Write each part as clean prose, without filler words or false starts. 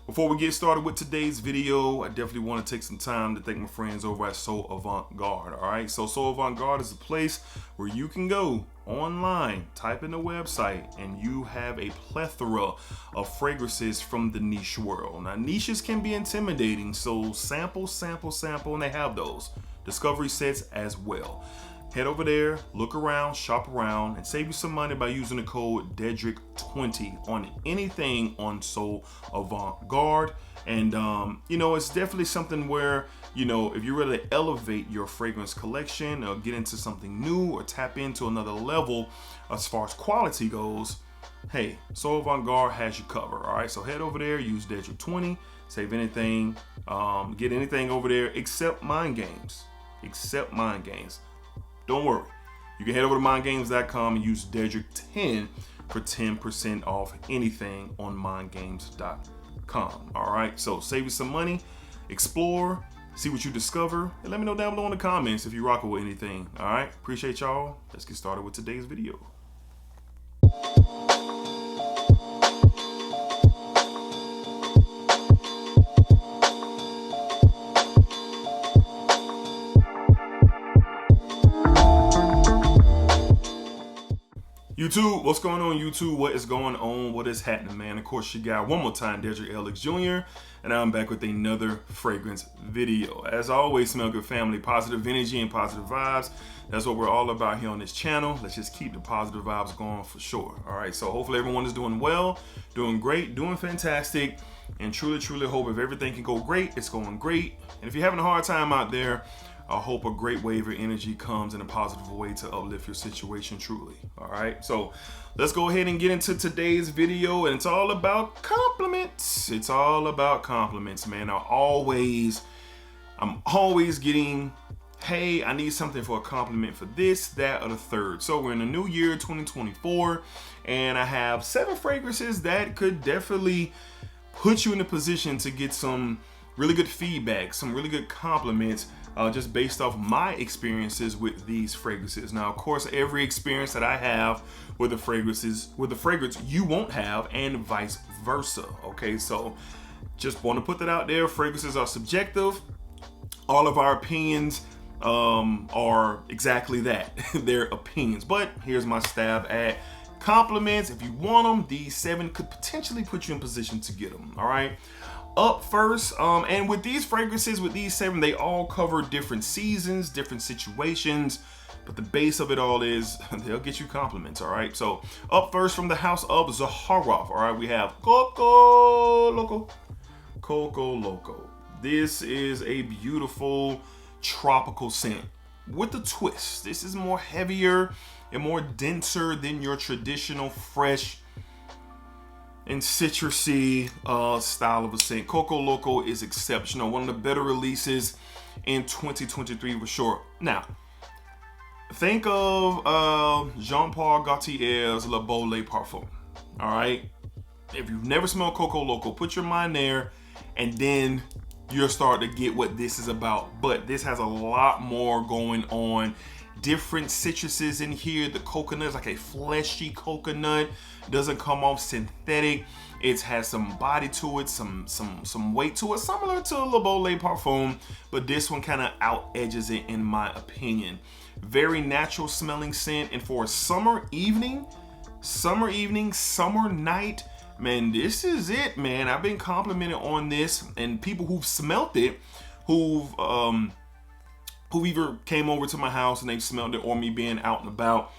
Before we get started with today's video, I definitely want to take some time to thank my friends over at So Avant-Garde. All right, so Avant-Garde is a place where you can go online, type in the website, and you have a plethora of fragrances from the niche world. Now, niches can be intimidating, so sample, and they have those discovery sets as well. Head over there, look around, shop around, and save you some money by using the code DEDRICK20 on anything on So Avant-Garde. And, it's definitely something where, if you really elevate your fragrance collection or get into something new or tap into another level as far as quality goes, hey, So Avant-Garde has you covered. All right, so head over there, use DEDRICK20, save anything, get anything over there except mind games. Don't worry. You can head over to mindgames.com and use DEDRICK10 for 10% off anything on mindgames.com. All right, so save you some money, explore, see what you discover, and let me know down below in the comments if you rock with anything. All right, appreciate y'all. Let's get started with today's video. YouTube, what's going on YouTube? What is going on? What is happening, man? Of course, you got one more time, DEDRICKHJR, and I'm back with another fragrance video. As always, smell good family, positive energy and positive vibes. That's what we're all about here on this channel. Let's just keep the positive vibes going for sure. All right, so hopefully everyone is doing well, doing great, doing fantastic, and truly hope if everything can go great, it's going great. And if you're having a hard time out there, I hope a great wave of energy comes in a positive way to uplift your situation truly. All right, so let's go ahead and get into today's video, and it's all about compliments. It's all about compliments, man. I'm always getting, hey, I need something for a compliment for this, that, or the third. So we're in the new year, 2024, and I have 7 fragrances that could definitely put you in a position to get some really good feedback, some really good compliments, just based off my experiences with these fragrances. Now, of course, every experience that I have with the fragrance you won't have, and vice versa. Okay, so just want to put that out there. Fragrances are subjective. All of our opinions are exactly that. They're opinions. But here's my stab at compliments. If you want them, these 7 could potentially put you in position to get them. All right. Up first, and with these fragrances, with these 7, they all cover different seasons, different situations, but the base of it all is they'll get you compliments. All right, so up first from the house of Zaharoff, all right, we have Coco Loco. This is a beautiful tropical scent with a twist. This is more heavier and more denser than your traditional fresh and citrusy style of a scent. Coco Loco is exceptional. One of the better releases in 2023 for sure. Now, think of Jean-Paul Gaultier's Le Beau Le Parfum. All right? If you've never smelled Coco Loco, put your mind there, and then you'll start to get what this is about. But this has a lot more going on. Different citruses in here. The coconut is like a fleshy coconut. Doesn't come off synthetic. It has some body to it, some weight to it, similar to Le Beau Le Parfum, but this one kind of out edges it in my opinion. Very natural smelling scent, and for a summer evening, summer night, man, this is it, man. I've been complimented on this, and people who've smelt it, who either came over to my house and they've smelled it, or me being out and about,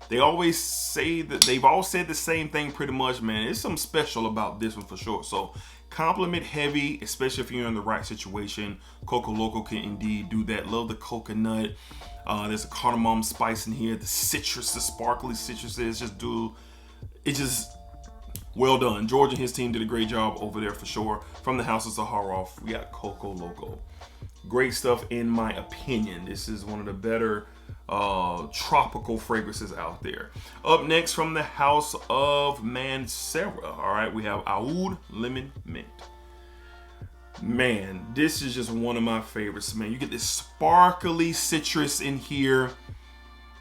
they always say that they've all said the same thing pretty much, man. There's something special about this one for sure. So compliment heavy, especially if you're in the right situation. Coco Loco can indeed do that. Love the coconut. There's a cardamom spice in here. The citrus, the sparkly citruses just well done. George and his team did a great job over there for sure. From the house of Zaharoff, we got Coco Loco. Great stuff in my opinion. This is one of the better tropical fragrances out there. Up next from the house of Mancera, all right, we have Aoud Lemon Mint. Man, this is just one of my favorites, man. You get this sparkly citrus in here,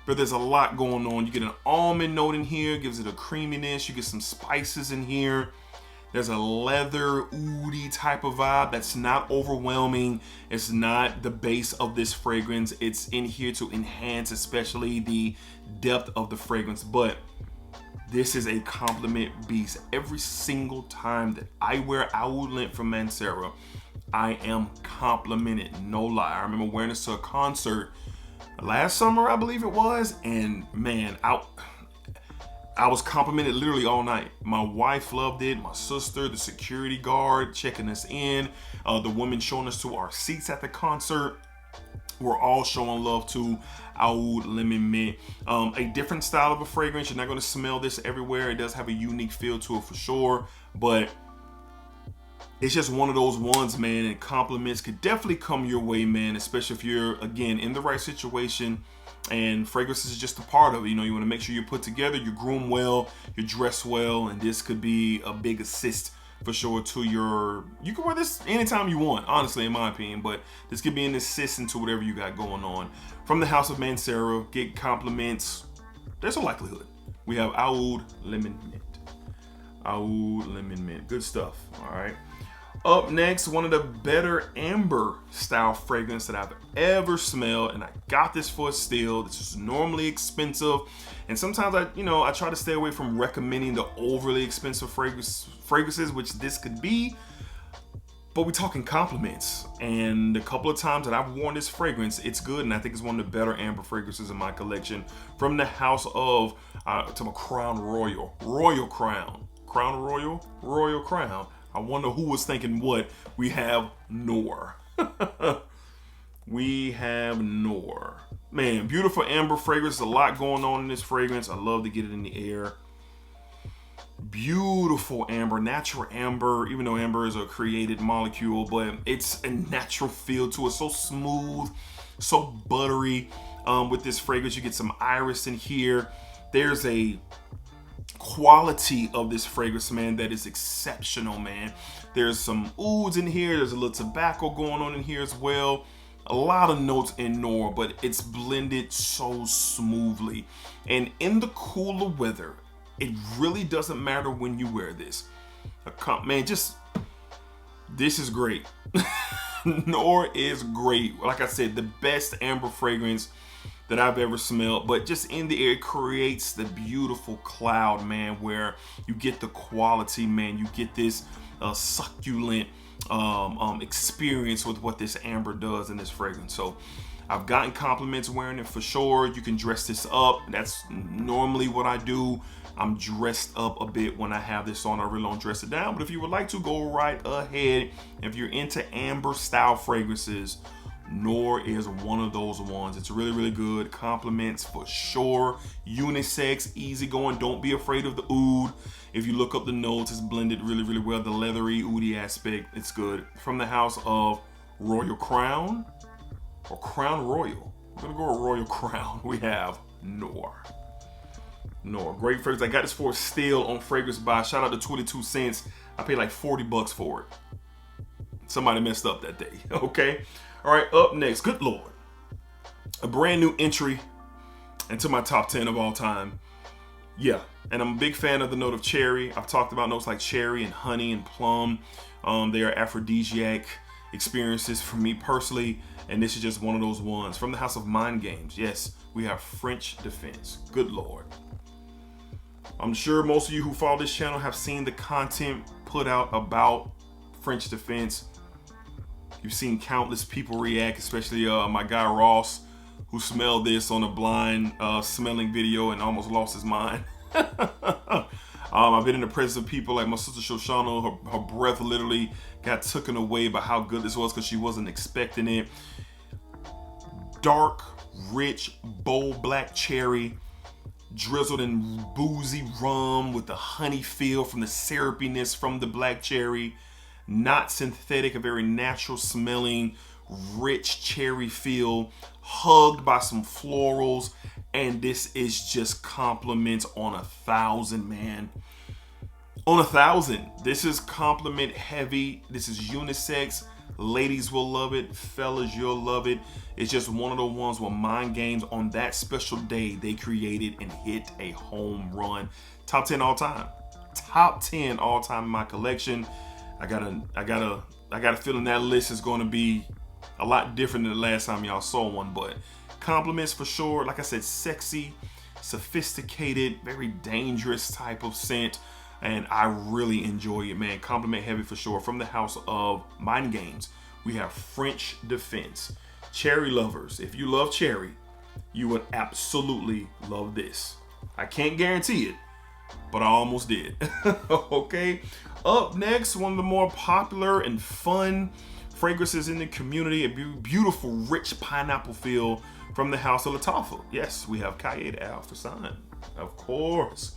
but there's a lot going on. You get an almond note in here, gives it a creaminess. You get some spices in here. There's a leather, oudy type of vibe that's not overwhelming. It's not the base of this fragrance. It's in here to enhance especially the depth of the fragrance. But this is a compliment beast. Every single time that I wear Aoud lint from Mancera, I am complimented, no lie. I remember wearing this to a concert last summer, I believe it was, and man, I was complimented literally all night. My wife loved it, my sister, the security guard checking us in, the woman showing us to our seats at the concert. We're all showing love to Aoud Lemon Mint. A different style of a fragrance. You're not going to smell this everywhere. It does have a unique feel to it for sure, but it's just one of those ones, man, and compliments could definitely come your way, man, especially if you're, again, in the right situation, and fragrance is just a part of it. You know, you want to make sure you're put together, you're groomed well, you're dressed well, and this could be a big assist for sure to you can wear this anytime you want, honestly, in my opinion, but this could be an assist into whatever you got going on. From the house of Mancera, get compliments. There's a likelihood. We have Aoud Lemon Mint. Aoud Lemon Mint. Good stuff, all right? Up next, one of the better amber style fragrance that I've ever smelled, and I got this for a steal. This is normally expensive, and sometimes I try to stay away from recommending the overly expensive fragrances, which this could be, but we're talking compliments. And a couple of times that I've worn this fragrance, it's good, and I think it's one of the better amber fragrances in my collection. From the house of Crown Royal Crown. I wonder who was thinking what. We have Noor. We have Noor. Man, beautiful amber fragrance. A lot going on in this fragrance. I love to get it in the air. Beautiful amber, natural amber, even though amber is a created molecule, but it's a natural feel to it. So smooth, so buttery. With this fragrance, you get some iris in here. There's a quality of this fragrance, man, that is exceptional, man. There's some ouds in here. There's a little tobacco going on in here as well. A lot of notes in Noor, but it's blended so smoothly. And in the cooler weather, it really doesn't matter when you wear this. Man, this is great. Noor is great. Like I said, the best amber fragrance that I've ever smelled, but just in the air, it creates the beautiful cloud, man, where you get the quality, man. You get this succulent experience with what this amber does in this fragrance. So I've gotten compliments wearing it for sure. You can dress this up. That's normally what I do. I'm dressed up a bit when I have this on. I really don't dress it down, but if you would like to, go right ahead. If you're into amber style fragrances, Noor is one of those ones. It's really, really good. Compliments for sure. Unisex, easygoing. Don't be afraid of the oud. If you look up the notes, it's blended really, really well. The leathery, oudy aspect, it's good. From the house of Royal Crown or Crown Royal. We're gonna go with Royal Crown. We have Noor. Noor, great fragrance. I got this for a steal on Fragrance Buy. Shout out to 22 cents. I paid like 40 bucks for it. Somebody messed up that day. Okay. All right, up next, good Lord, a brand new entry into my top 10 of all time. Yeah, and I'm a big fan of the note of cherry. I've talked about notes like cherry and honey and plum. They are aphrodisiac experiences for me personally, and this is just one of those ones. From the house of Mind Games, yes, we have French Defense. Good Lord. I'm sure most of you who follow this channel have seen the content put out about French Defense. You've seen countless people react, especially my guy Ross, who smelled this on a blind smelling video and almost lost his mind. I've been in the presence of people like my sister Shoshana. Her breath literally got taken away by how good this was because she wasn't expecting it. Dark, rich, bold black cherry, drizzled in boozy rum with the honey feel from the syrupiness from the black cherry. Not synthetic, a very natural smelling, rich cherry feel, hugged by some florals, and this is just compliments on 1,000, man. On 1,000. This is compliment heavy. This is unisex. Ladies will love it. Fellas, you'll love it. It's just one of the ones where Mind Games on that special day they created and hit a home run. Top 10 all time. top 10 all time in my collection. I got a feeling that list is going to be a lot different than the last time y'all saw one, but compliments for sure. Like I said, sexy, sophisticated, very dangerous type of scent, and I really enjoy it, man. Compliment heavy for sure. From the house of Mind Games, we have French Defense. Cherry lovers, if you love cherry, you would absolutely love this. I can't guarantee it, but I almost did. Okay, up next, one of the more popular and fun fragrances in the community, a beautiful, rich pineapple feel from the house of Lattafa. Yes, we have Cay Alasan, of course.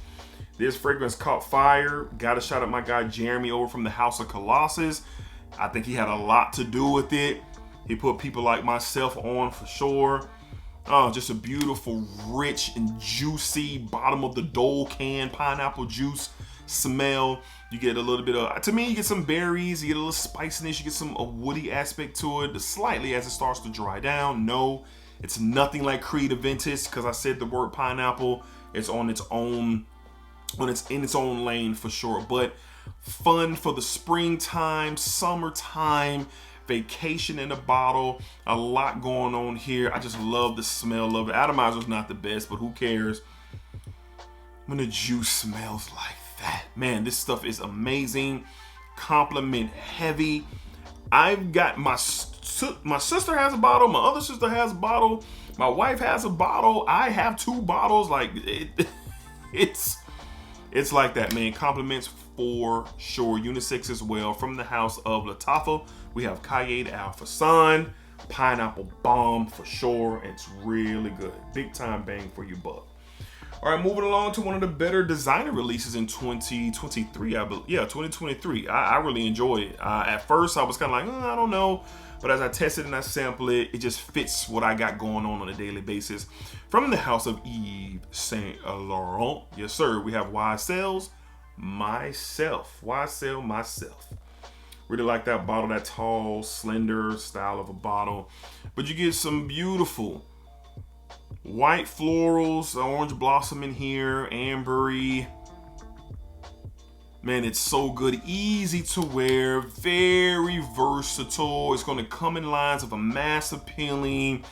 This fragrance caught fire. Got to shout out my guy Jeremy over from the house of Colossus. I think he had a lot to do with it. He put people like myself on for sure. Oh, just a beautiful, rich and juicy bottom of the Dole can pineapple juice smell. You get a little bit of, to me, you get some berries, you get a little spiciness, you get a woody aspect to it, slightly as it starts to dry down. No, it's nothing like Creed Aventus, because I said the word pineapple. It's on its own, in its own lane for sure. But fun for the springtime, summertime, vacation in a bottle. A lot going on here. I just love the smell of it. Atomizer's not the best, but who cares when the juice smells like that? Man, this stuff is amazing. Compliment heavy. I've got my sister has a bottle, my other sister has a bottle, my wife has a bottle, I have 2 bottles. Like it's like that, man. Compliments for sure. Unisex as well. From the house of Lattafa, we have Cay Alasan, pineapple bomb for sure. It's really good. Big time bang for your buck. All right, moving along to one of the better designer releases in 2023, I believe. Yeah, 2023. I really enjoyed it. At first, I was kind of like, I don't know. But as I tested and I sampled it, it just fits what I got going on a daily basis. From the house of Yves Saint Laurent, yes, sir, we have YSL Myself. YSL Myself. Really like that bottle, that tall, slender style of a bottle. But you get some beautiful white florals, orange blossom in here, ambery. Man, it's so good. Easy to wear, very versatile. It's going to come in lines of a mass appealing,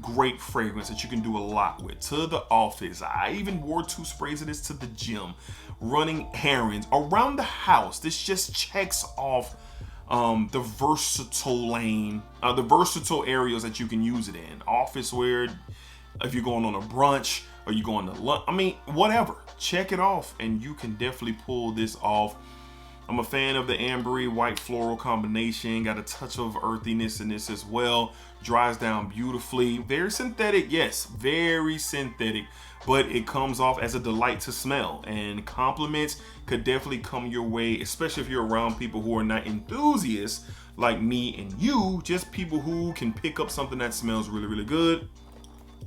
great fragrance that you can do a lot with. To the office. I even wore 2 sprays of this to the gym. Running errands. Around the house. This just checks off the versatile lane, the versatile areas that you can use it in. Office wear, if you're going on a brunch or you're going to lunch, I mean, whatever, check it off and you can definitely pull this off. I'm a fan of the ambery white floral combination. Got a touch of earthiness in this as well. Dries down beautifully. Very synthetic, yes, very synthetic, but it comes off as a delight to smell, and compliments could definitely come your way, especially if you're around people who are not enthusiasts like me and you, just people who can pick up something that smells really, really good.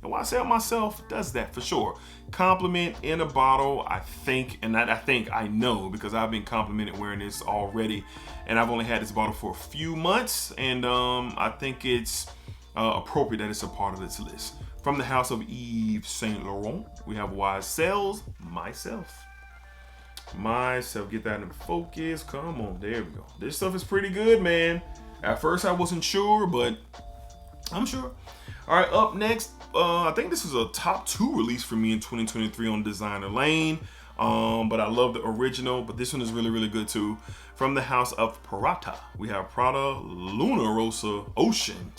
And YSL Myself does that for sure. Compliment in a bottle, I think, and I know because I've been complimented wearing this already, and I've only had this bottle for a few months, and I think it's appropriate that it's a part of this list. From the house of Yves Saint Laurent, we have YSL Myself. Get that in focus. Come on, there we go. This stuff is pretty good, man. At first I wasn't sure, but I'm sure. All right, up next, I think this is a top 2 release for me in 2023 on designer lane. But I love the original, but this one is really, really good too. From the house of Prada, we have Prada Luna Rossa Ocean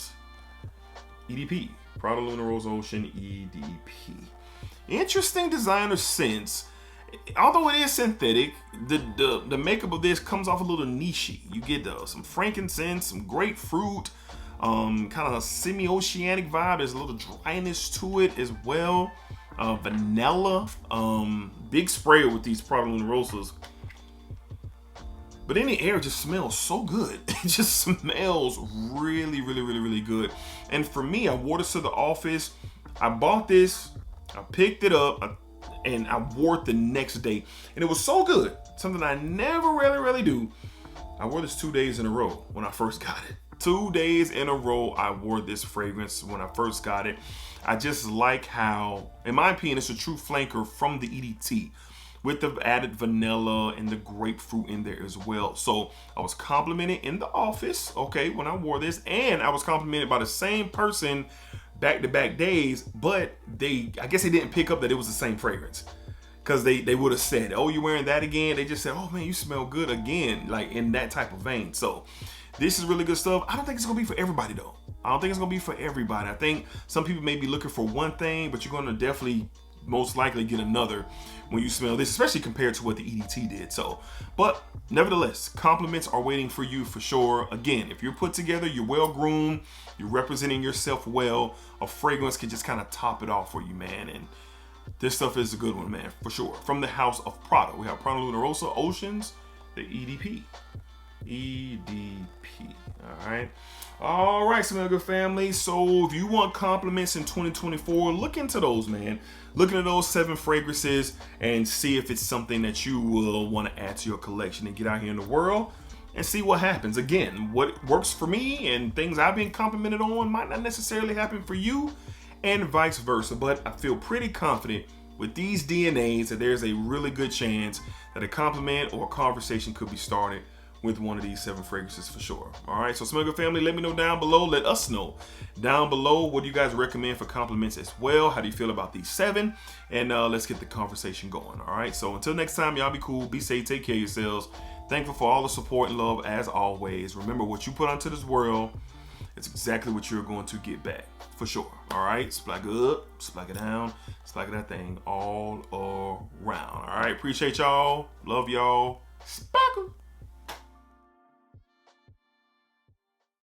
EDP. Prada Luna Rossa Ocean EDP. Interesting designer sense. Although it is synthetic, the makeup of this comes off a little niche-y. You get some frankincense, some grapefruit, kind of a semi-oceanic vibe. There's a little dryness to it as well. Vanilla. Big sprayer with these Prada Luna Rossas. But in the air, it just smells so good. It just smells really, really, really, really good. And for me, I wore this to the office. I bought this, I picked it up, and I wore it the next day. And it was so good. Something I never really do. I wore this 2 days in a row when I first got it. 2 days in a row, I wore this fragrance when I first got it. I just like how, in my opinion, it's a true flanker from the EDT. with the added vanilla and the grapefruit in there as well. So I was complimented in the office, okay, when I wore this, and I was complimented by the same person back-to-back days, but I guess they didn't pick up that it was the same fragrance. Because they would have said, oh, you're wearing that again? They just said, oh man, you smell good again, like in that type of vein. So this is really good stuff. I don't think it's gonna be for everybody though. I don't think it's gonna be for everybody. I think some people may be looking for one thing, but you're gonna definitely most likely get another when you smell this, especially compared to what the EDT did. So, but nevertheless, compliments are waiting for you for sure. Again, if you're put together, you're well groomed, you're representing yourself well, a fragrance can just kind of top it off for you, man. And this stuff is a good one, man, for sure. From the house of Prada, we have Prada Luna Rosa Oceans, the EDP. All right, Smell Good family. So if you want compliments in 2024, look into those, man. Look into those 7 fragrances and see if it's something that you will want to add to your collection and get out here in the world and see what happens. Again, what works for me and things I've been complimented on might not necessarily happen for you, and vice versa. But I feel pretty confident with these DNAs that there's a really good chance that a compliment or a conversation could be started with one of these 7 fragrances for sure. All right, so Smell Good family, let me know down below. Let us know down below what do you guys recommend for compliments as well. How do you feel about these 7? And let's get the conversation going. All right, so until next time, y'all be cool, be safe, take care of yourselves. Thankful for all the support and love as always. Remember, what you put onto this world, it's exactly what you're going to get back for sure. All right, splack it up, splack it down, splack that thing all around. All right, appreciate y'all, love y'all.